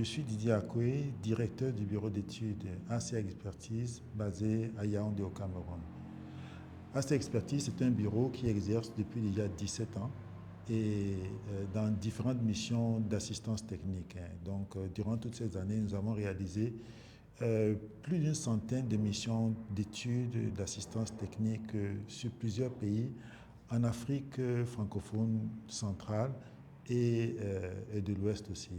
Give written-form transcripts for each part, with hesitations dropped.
Je suis Didier Akoué, directeur du bureau d'études AC Expertise basé à Yaoundé au Cameroun. AC Expertise est un bureau qui exerce depuis déjà 17 ans et dans différentes missions d'assistance technique. Durant toutes ces années, nous avons réalisé plus d'une centaine de missions d'études d'assistance technique sur plusieurs pays en Afrique francophone centrale et de l'Ouest aussi.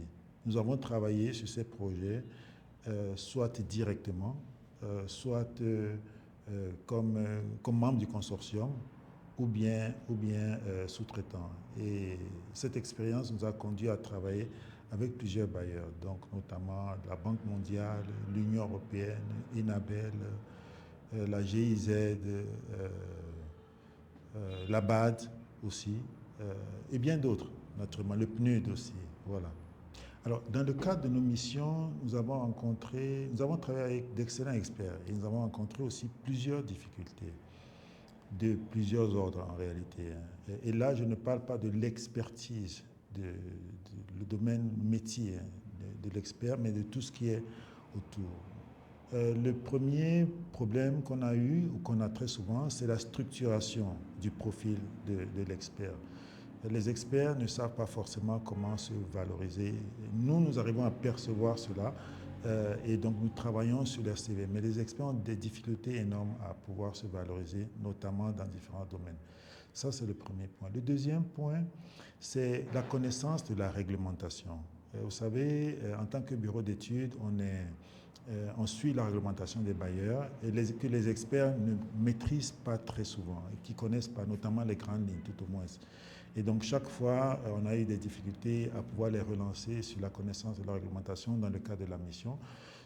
Nous avons travaillé sur ces projets, soit directement, soit comme membre du consortium, ou bien sous-traitant. Et cette expérience nous a conduit à travailler avec plusieurs bailleurs, donc notamment la Banque mondiale, l'Union européenne, INABEL, la GIZ, la BAD aussi, et bien d'autres, naturellement, le PNUD aussi. Voilà. Alors, dans le cadre de nos missions, nous avons travaillé avec d'excellents experts et nous avons rencontré aussi plusieurs difficultés de plusieurs ordres en réalité. Et là, je ne parle pas de l'expertise, le domaine métier de l'expert, mais de tout ce qui est autour. Le premier problème qu'on a eu, ou qu'on a très souvent, c'est la structuration du profil de l'expert. Les experts ne savent pas forcément comment se valoriser. Nous arrivons à percevoir cela et donc nous travaillons sur leur CV. Mais les experts ont des difficultés énormes à pouvoir se valoriser, notamment dans différents domaines. Ça, c'est le premier point. Le deuxième point, c'est la connaissance de la réglementation. Vous savez, en tant que bureau d'études, on suit la réglementation des bailleurs et que les experts ne maîtrisent pas très souvent et qui ne connaissent pas, notamment les grandes lignes, tout au moins. Et donc, chaque fois, on a eu des difficultés à pouvoir les relancer sur la connaissance de la réglementation dans le cadre de la mission.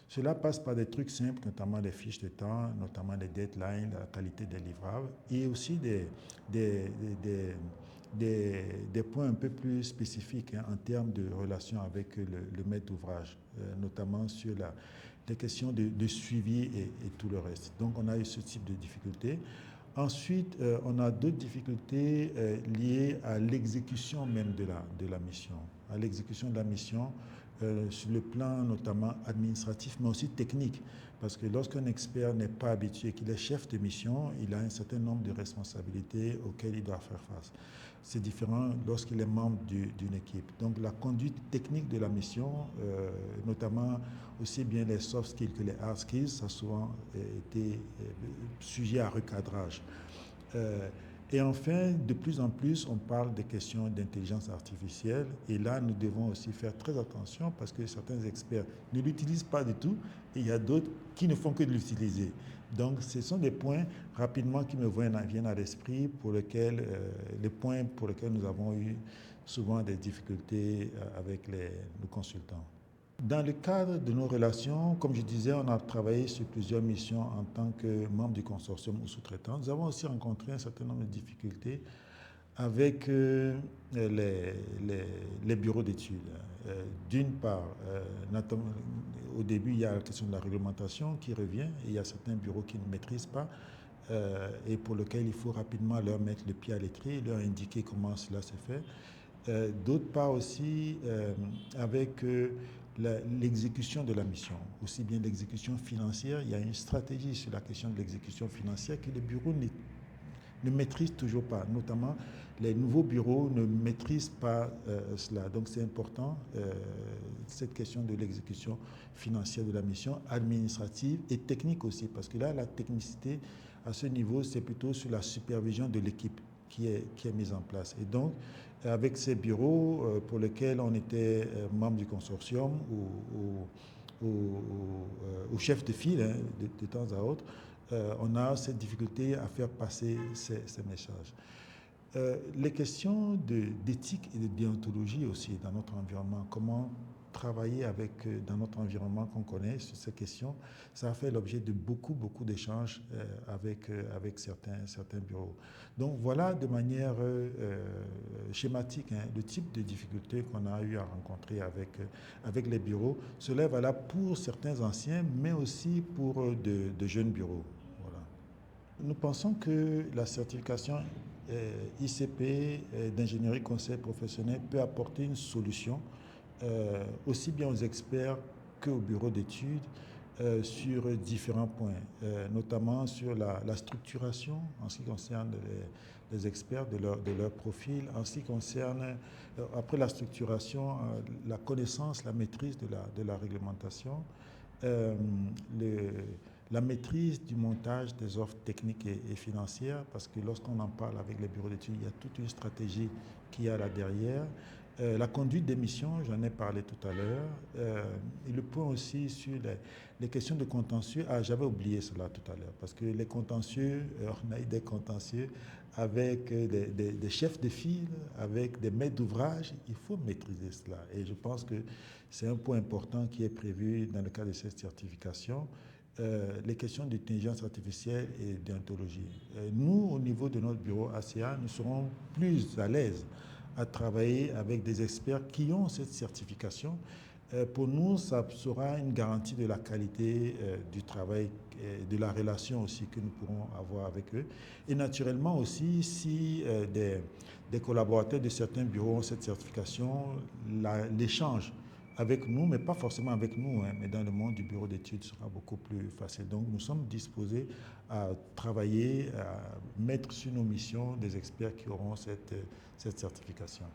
Cela passe par des trucs simples, notamment les fiches de temps, notamment les deadlines, la qualité des livrables, et aussi des, des points un peu plus spécifiques en termes de relation avec le maître d'ouvrage, notamment sur les questions de suivi et tout le reste. Donc, on a eu ce type de difficultés. Ensuite, on a d'autres difficultés liées à l'exécution même de la mission. À l'exécution de la mission sur le plan notamment administratif, mais aussi technique. Parce que lorsqu'un expert n'est pas habitué, qu'il est chef de mission, il a un certain nombre de responsabilités auxquelles il doit faire face. C'est différent lorsqu'il est membre d'une équipe. Donc la conduite technique de la mission, notamment aussi bien les soft skills que les hard skills, ça a souvent été sujet à recadrage. Et enfin, de plus en plus, on parle des questions d'intelligence artificielle. Et là, nous devons aussi faire très attention parce que certains experts ne l'utilisent pas du tout et il y a d'autres qui ne font que de l'utiliser. Donc, ce sont des points rapidement qui me viennent à l'esprit les points pour lesquels nous avons eu souvent des difficultés avec nos consultants. Dans le cadre de nos relations, comme je disais, on a travaillé sur plusieurs missions en tant que membre du consortium ou sous-traitant. Nous avons aussi rencontré un certain nombre de difficultés avec les bureaux d'études. D'une part, au début, il y a la question de la réglementation qui revient et il y a certains bureaux qui ne maîtrisent pas et pour lesquels il faut rapidement leur mettre le pied à l'étrier et leur indiquer comment cela se fait. D'autre part aussi, avec l'exécution de la mission, aussi bien l'exécution financière, il y a une stratégie sur la question de l'exécution financière que les bureaux ne maîtrisent toujours pas, notamment les nouveaux bureaux ne maîtrisent pas cela. Donc c'est important, cette question de l'exécution financière de la mission, administrative et technique aussi, parce que là, la technicité à ce niveau, c'est plutôt sur la supervision de l'équipe qui est mise en place. Et donc, avec ces bureaux pour lesquels on était membre du consortium ou chef de file de temps à autre, on a cette difficulté à faire passer ces messages. Les questions d'éthique et de déontologie aussi dans notre environnement, comment travailler dans notre environnement qu'on connaît sur ces questions, ça a fait l'objet de beaucoup d'échanges avec certains bureaux. Donc voilà de manière schématique le type de difficultés qu'on a eu à rencontrer avec les bureaux. Cela est valable pour certains anciens, mais aussi pour de jeunes bureaux. Voilà. Nous pensons que la certification ICP d'ingénierie conseil professionnel peut apporter une solution aussi bien aux experts qu'au bureau d'études sur différents points, notamment sur la structuration en ce qui concerne les experts de leur profil, en ce qui concerne, après la structuration, la connaissance, la maîtrise de la réglementation, euh, le, la maîtrise du montage des offres techniques et financières, parce que lorsqu'on en parle avec les bureaux d'études, il y a toute une stratégie qui y a là derrière. La conduite des missions, j'en ai parlé tout à l'heure. Et le point aussi sur les questions de contentieux. Ah, j'avais oublié cela tout à l'heure, parce que les contentieux, on a eu des contentieux avec des chefs de file, avec des maîtres d'ouvrage. Il faut maîtriser cela. Et je pense que c'est un point important qui est prévu dans le cadre de cette certification. Les questions d'intelligence artificielle et d'ontologie. Nous, au niveau de notre bureau ACA, nous serons plus à l'aise à travailler avec des experts qui ont cette certification. Pour nous, ça sera une garantie de la qualité du travail et de la relation aussi que nous pourrons avoir avec eux. Et naturellement aussi, si des collaborateurs de certains bureaux ont cette certification, l'échange avec nous, mais pas forcément avec nous, hein, mais dans le monde du bureau d'études sera beaucoup plus facile. Donc nous sommes disposés à travailler, à mettre sur nos missions des experts qui auront cette certification.